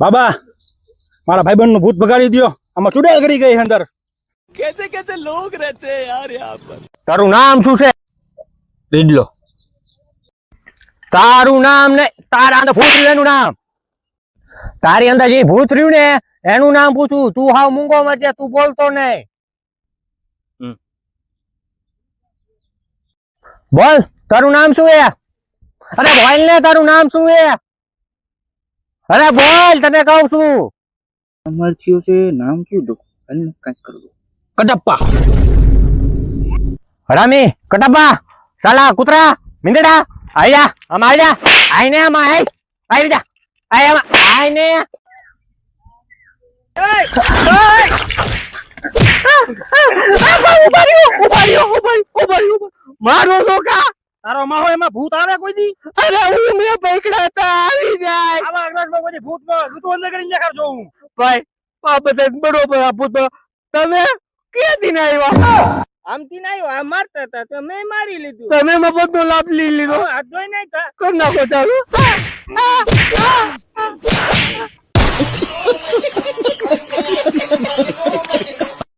બાબા મારા ભાઈબંધ નું ભૂત ભગાડી દ્યો આમાં ચુડેલ ગડી ગઈ અંદર कैसे कैसे लोग रहते हैं यार यहाँ पर। તારું નામ શું છે? રીડલો તારું નામ ને તારા અંદર ભૂત રહ્યું એનું નામ. તારી અંદર જે ભૂત રહ્યું ને એનું નામ પૂછું. તું હાવ મૂંગો મરજે, તું બોલતો નહીં. બોલ તારું નામ શું છે? અરે બોલ ને, તારું નામ શું છે? અરે બોલ, તને કહું છું. અમરથિયો છે નામ શું દો અને કાંઈક કર દો. કટપ્પા હરામી, કટપ્પા, સાલા કૂતરા, મીંદડા, આયા આમ આયા, આઈને આમ આય, આઈ જા, આય આમ આઈને. મારો છોકરા, તારો માહો એમાં ભૂત આવે કોઈ દી? અરે હું મેં પકડાતા આવી જાય. આવા અગલાસમાં કોઈ દી ભૂત માં તું અંદર કરીને દેખાડ જો હું ભાઈ આ બધા બરોબર આપો તો તમે ક્યાંથી ના આવ્યા? આમથી ના આવ્યો, આ મારતા હતા તો મેં મારી લીધું. તમે મફતનો લાભ લઈ લીધો. હાથ ધોઈ નાખ્યા. કર નાખો ચાલો.